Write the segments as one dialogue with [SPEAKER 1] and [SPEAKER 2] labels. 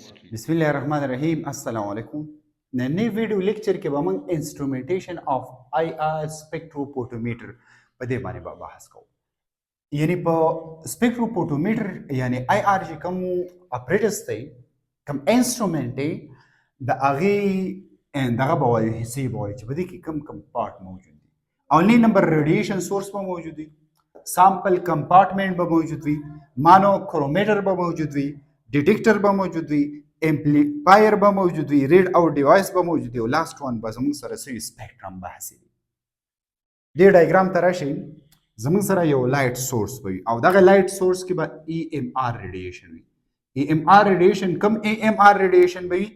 [SPEAKER 1] بسم الله الرحمن الرحیم. السلام علیکم. نن ویډیو لیکچر کې به موږ انسټرومنټیشن اف آی آر سپیکټروفوټومیټر په دې باندې به بحث کوو. یعنی په سپیکټروفوټومیټر یعنی آی آر چې کوم اپریټس دی، کوم انسټرومنټ دی، د هغې دغه به وایو حصې به وایو چې په دې کې کوم کوم پارټ موجود دي. اونلی نمبر ریډیشن سورس به موجود وي، سامپل کمپارټمنټ به موجود وي، مانو کرومیټر به موجود وي، ډیټیکټر به موجود وي، امپلیفایر به موجود وي، ریډ آوټ ډیوایس به موجود وي، او لاست وان به زموږ سره څه وي، سپیکټرم بحث وي. دې ډایګرام ته راشئ، زموږ سره یو لایټ سورس به وي او دغه لایټ سورس کې به ای ایم آر ریډیشن وي. ای ایم آر ریډیشن کوم ای ایم آر ریډیشن به وي؟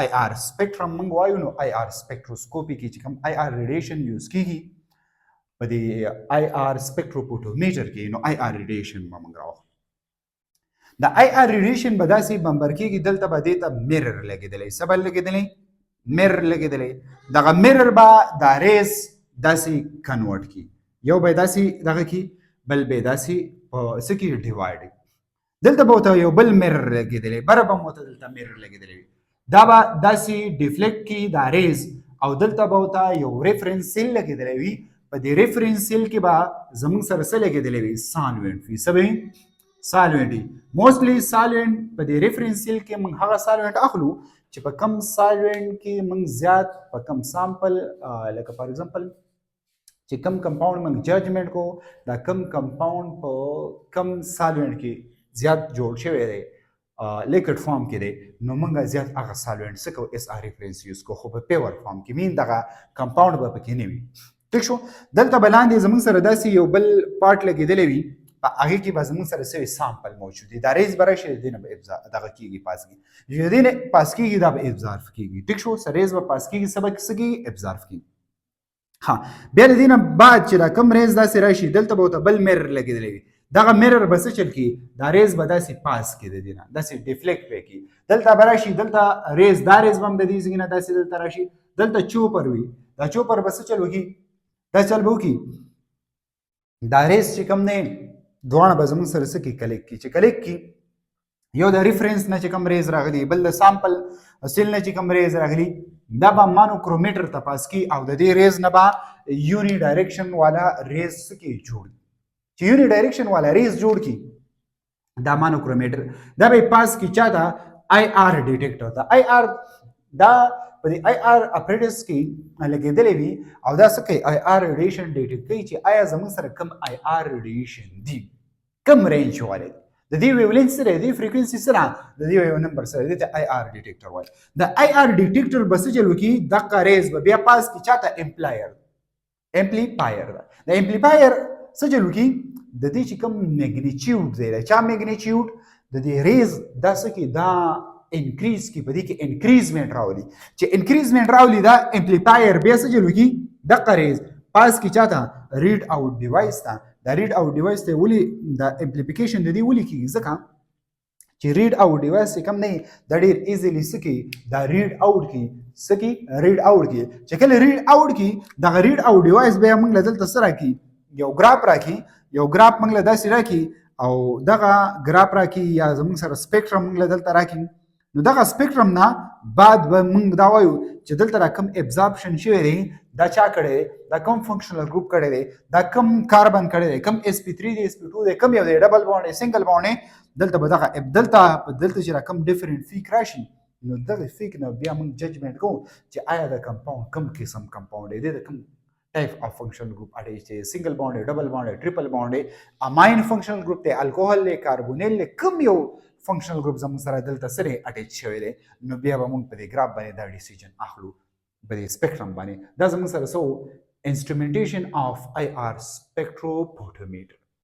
[SPEAKER 1] آی آر سپیکټرم موږ وایو. نو آی آر سپیکټروسکوپي کې چې کوم آی آر ریډیشن یوز کیږي په دې آی آر سپیکټروفوټومیټر کې، نو آی آر ریډیشن به موږ راوخلو. د آی آر ریډیشن به داسې بمبر کېږي، دلته به دې ته میرر لګېدلی. څه به لګېدلی؟ میرر لګېدلی. دغه میرر به دا ریز داسې کنورټ کړي، یو به یې داسې دغه کړي، بل به یې داسې په څه کې ډیوایډ کړي. دلته به ورته یو بل میرر لګېدلی، بره به ورته دلته میرر لګېدلی وي. دا به داسې ډیفلیکټ کړي دا ریز، او دلته به ورته یو ریفرنس سیل لګېدلی وي. په دې ریفرنس سیل کې به زموږ سره څه لګېدلی وي؟ سالوینټ وي. څه به سالوینټ وي. موستلی سالوینټ په دې ریفرنس سیل کې موږ هغه سالوینټ اخلو چې په کم سالوینټ کې موږ زیات په کم سامپل، لکه فار ایگزامپل چې کم کمپاوند موږ ججمنټ کو، دا کم کمپاوند په کم سالوینټ کې زیات جوړ شوی دی، لیکوډ فارم کې دی، نو موږ زیات هغه سالوینټ څه کوو؟ اس آر ریفرنس یوز کوو. خو په پیور فارم کې مین دغه کمپاوند به پکې نه وي. ټیک شو. دلته به لاندې زموږ سره داسې یو بل پارټ لګېدلی وي، په هغې کې به زموږ سره څه وي؟ سامپل موجود وي. دا ریز به راشي، د دې نه به دغه کېږي، پاس کېږي. چې د دې نه پاس کېږي دا به ابزارف کېږي. ټیک شو. ریز به پاس کېږي، څه به څه کېږي؟ ابزارف کېږي. ها، بیا د دې نه بعد چې دا کم ریز داسې راشي، دلته به ورته بل میرر لګېدلی وي. دغه میرر به څه چل کړي؟ دا ریز به داسې پاس کړي، د دې نه داسې ډیفلیکټ به کړي. دلته به راشي، دلته ریز، دا ریز به هم د دې ځای نه داسې دلته راشي، دلته چوپر وي. دا چوپر به څه چل وکړي؟ دا چل به وکړي. دا ریز چې کوم دی دواړه به زموږ سره څه کړي؟ کلیک کړي. چې کلیک کړي، یو د ریفرنس نه چې کوم ریز راغلی، بل د سامپل سیل نه چې کوم ریز راغلی، دا به مانو کرومیټر ته پاس کړي، او د دې ریز نه به یونی ډایرکشن والا ریز څه کړي؟ جوړ کړي. چې یونی ډایرکشن والا ریز جوړ کړي، دا مانو کرومیټر دا به پاس کړي چا ته؟ آی آر ډیټیکټر ته. آی آر دا په دې آی آر اپریټس کې لګېدلی وي، او دا څه کوي؟ آی آر ریډیشن ډیټیکټ کوي چې آیا زموږ سره کم آی آر ریډیشن دي، کم رینج والی دی، د دې ویولینس سره، د دې فریکوینسي سره، د دې یو نمبر سره، دې ته آی آر ډیټیکټر وایي. د آی آر ډیټیکټر به څه چل وکړي؟ دغه ریز به بیا پاس کړي چا ته؟ امپلیفایر. د امپلیفایر څه چل وکړي؟ د دې چې کوم میګنیچیوډ دی، د چا میګنیچیوډ؟ د دې ریز دا څه کوي؟ دا انکریز کی، په دې کې انکریزمنٹ راولي. چې انکریزمنٹ راولي، دا امپلیفایر بیا څه چل وکړي؟ دغه ریز پاس کړي چا ته؟ ریډ آوټ ډیوایس ته. دا ریډ آوټ ډیوایس ته ولې دا امپلیفیکیشن د دې ولې کېږي؟ ځکه چې ریډ آوټ ډیوایس چې کوم دی دا ډېر ایزیلی څه کوي؟ دا ریډ آوټ کړي. څه کوي؟ ریډ آوټ کړي. چې کله ریډ آوټ کړي، دغه ریډ آوټ ډیوایس بیا موږ له دلته څه راکړي؟ یو ګراف راکړي. یو ګراف موږ له داسې راکړي، او دغه ګراف راکړي، یا زموږ سره سپیکټرم موږ له دلته راکړي. نو دغه سپیکټرم نه بعد به موږ دا وایو چې دلته را کوم ابزارپشن شوی دی، دا چا کړی دی؟ دا کوم فنکشنل ګروپ کړی دی، دا کوم کاربن کړی دی، کوم اس پی 3 دی، اس پی 2 دی، کوم یو دی، ډبل بانډ دی، سنگل بانډ دی. دلته به دغه دلته چې را کوم ډیفرنٹ فیک راشي، نو دغه فیک نه بیا موږ ججمنټ کوو چې آیا د کمپاوند کوم قسم کمپاوند دی، د کوم ټایپ اف فنکشنل ګروپ اټیچ دی، سنگل بانډ دی، ډبل بانډ دی، ټریپل بانډ دی، اماین فنکشنل ګروپ دی، الکوهول دی، کاربونیل دی، کوم یو فنکشنل ګروپ زموږ سره دلته سره اټیچ شوی دی. نو بیا به موږ په دې ګراف باندې دا ډیسیژن اخلو، په دې سپیکټرم باندې. دا زموږ سره څه انسټرومنټیشن اف آی آر سپیکټروفوټومیټر.